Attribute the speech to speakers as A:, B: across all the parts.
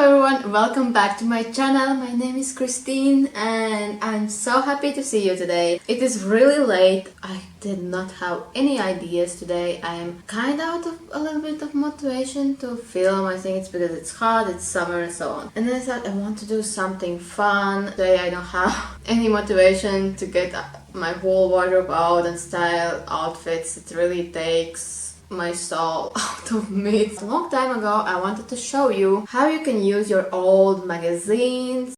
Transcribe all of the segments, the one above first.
A: everyone, welcome back to my channel. My name is Christine and I'm so happy to see you today. It is really late. I did not have any ideas today. I am kind of out of a little bit of motivation to film. I think it's because it's hot, it's summer and so on. And then I thought I want to do something fun. Today I don't have any motivation to get my whole wardrobe out and style outfits. It really takes my soul out of me. A long time ago I wanted to show you how you can use your old magazines,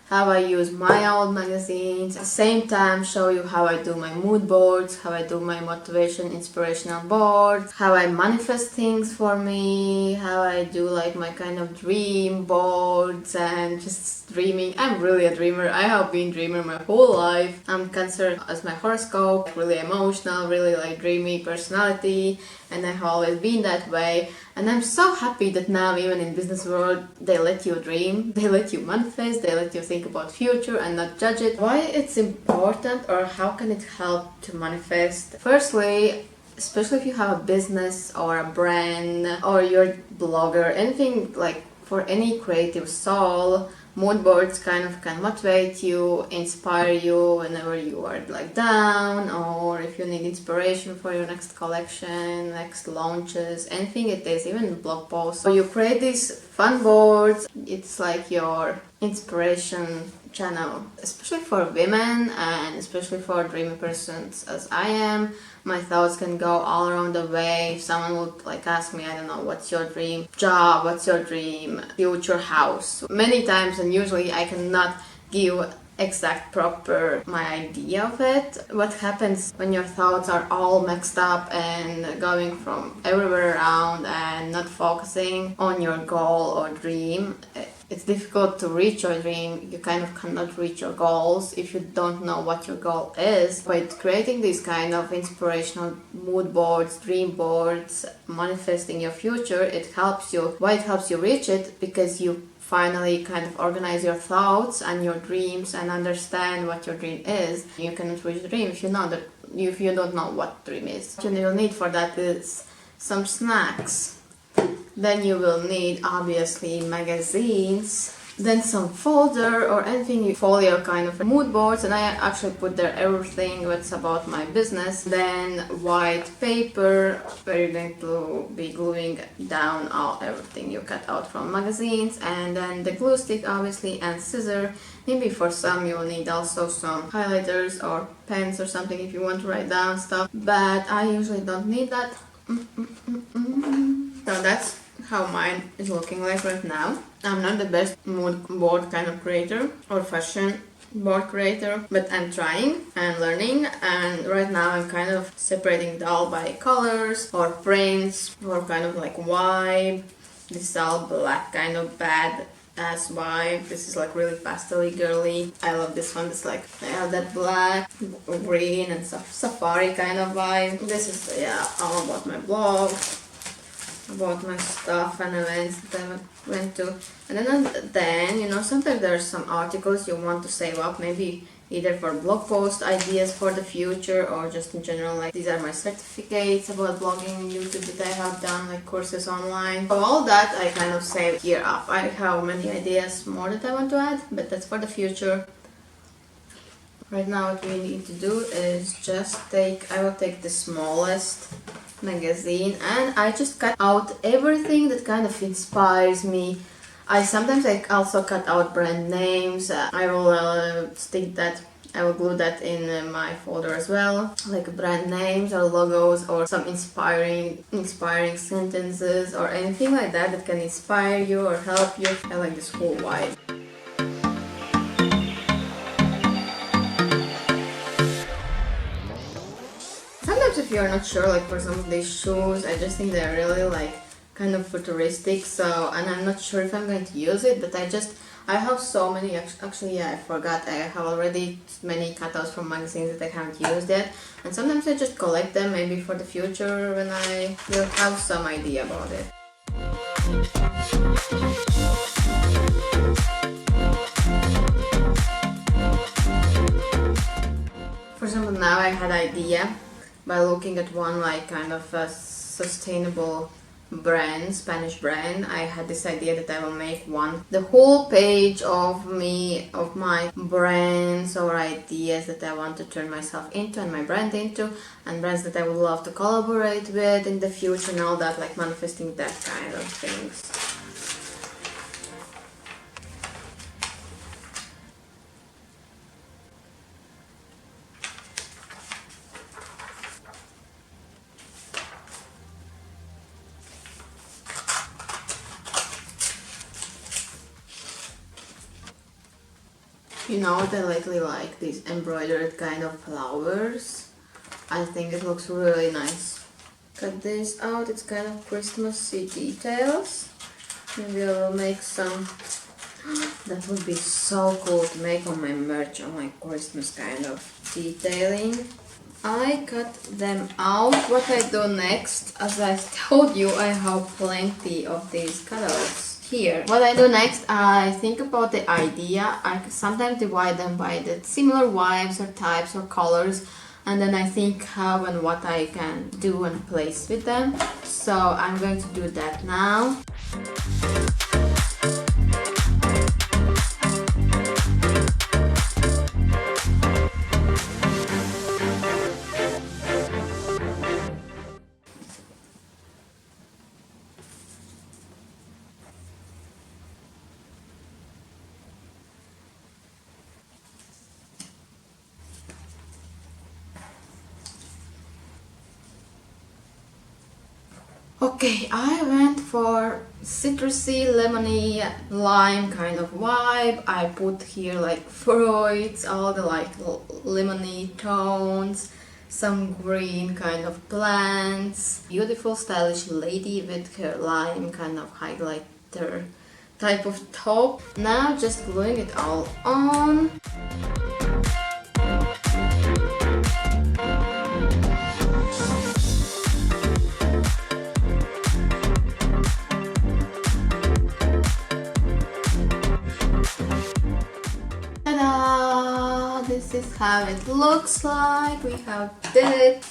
A: how I use my old magazines, at the same time show you how I do my mood boards, how I do my motivation inspirational boards, how I manifest things for me, how I do like my kind of dream boards and just dreaming. I'm really a dreamer. I have been a dreamer my whole life. I'm Cancer as my horoscope, really emotional, really like dreamy personality, and I have always been that way. And I'm so happy that now even in business world they let you dream, they let you manifest, they let you think about future and not judge it. Why it's important or how can it help to manifest? Firstly, especially if you have a business or a brand or you're a blogger, anything like for any creative soul, mood boards kind of can motivate you, inspire you whenever you are like down, or if you need inspiration for your next collection, next launches, anything it is, even blog posts. So you create these fun boards. It's like your inspiration channel, especially for women and especially for dreamy persons as I am. My thoughts can go all around the way. If someone would like ask me, I don't know, what's your dream job, what's your dream future house? Many times and usually I cannot give exact proper my idea of it. What happens when your thoughts are all mixed up and going from everywhere around and not focusing on your goal or dream? It's difficult to reach your dream. You kind of cannot reach your goals if you don't know what your goal is. By creating these kind of inspirational mood boards, dream boards, manifesting your future, it helps you. Why it helps you reach it? Because you finally kind of organize your thoughts and your dreams and understand what your dream is. You cannot reach the dream if you know that, if you don't know what dream is. What you'll need for that is some snacks. Then you will need obviously magazines, then some folder or anything, folio kind of mood boards, and I actually put there everything that's about my business. Then white paper where you're going to be gluing down everything you cut out from magazines, and then the glue stick obviously, and scissor. Maybe for some you will need also some highlighters or pens or something if you want to write down stuff, but I usually don't need that. So that's how mine is looking like right now. I'm not the best mood board kind of creator or fashion board creator, but I'm trying and learning, and right now I'm kind of separating it all by colors or prints or kind of like vibe. This is all black, kind of bad ass vibe. This is like really pastel-y, girly. I love this one. It's like I have that black, green and safari kind of vibe. This is all about my blog, about my stuff and events that I went to. And then you know, sometimes there are some articles you want to save up, maybe either for blog post ideas for the future or just in general, like these are my certificates about blogging and YouTube that I have done, like courses online. So all that I kind of save here up. I have many ideas more that I want to add, but that's for the future. Right now what we need to do is just I will take the smallest magazine and I just cut out everything that kind of inspires me. I also cut out brand names. I will I will glue that in my folder as well, like brand names or logos or some inspiring sentences or anything like that that can inspire you or help you. I like this whole vibe. Sometimes if you're not sure, like for some of these shoes, I just think they're really like kind of futuristic, so, and I'm not sure if I'm going to use it, but I have so many, actually I forgot, I have already many cutouts from magazines that I haven't used yet, and sometimes I just collect them maybe for the future when I will have some idea about it. For example, now I had an idea by looking at one like kind of a sustainable brand, Spanish brand. I had this idea that I will make the whole page of my brands or ideas that I want to turn myself into and my brand into, and brands that I would love to collaborate with in the future and all that, like manifesting that kind of things. You know what I lately like? These embroidered kind of flowers. I think it looks really nice. Cut this out, it's kind of Christmassy details. Maybe I will make some. That would be so cool to make on my merch, on my Christmas kind of detailing. I cut them out. What I do next, as I told you, I have plenty of these cutouts here. What I do next, I think about the idea. I sometimes divide them by the similar vibes or types or colors, and then I think how and what I can do and place with them. So I'm going to do that now. Okay, I went for citrusy, lemony, lime kind of vibe. I put here like fruits, all the like lemony tones, some green kind of plants. Beautiful stylish lady with her lime kind of highlighter type of top. Now just gluing it all on. This is how it looks like. We have did it.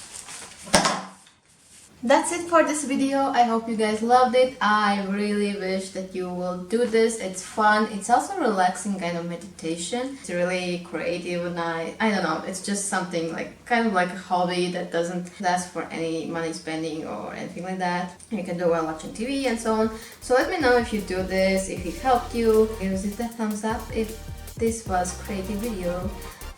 A: That's it for this video. I hope you guys loved it. I really wish that you will do this. It's fun. It's also relaxing kind of meditation. It's really creative and I don't know. It's just something like kind of like a hobby that doesn't ask for any money spending or anything like that. You can do while watching TV and so on. So let me know if you do this, if it helped you. Give it a thumbs up if this was a creative video.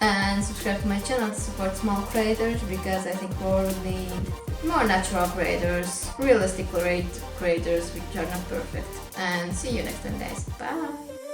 A: And subscribe to my channel to support small creators, because I think more would need more natural creators, realistic creators which are not perfect. And see you next time guys. Bye!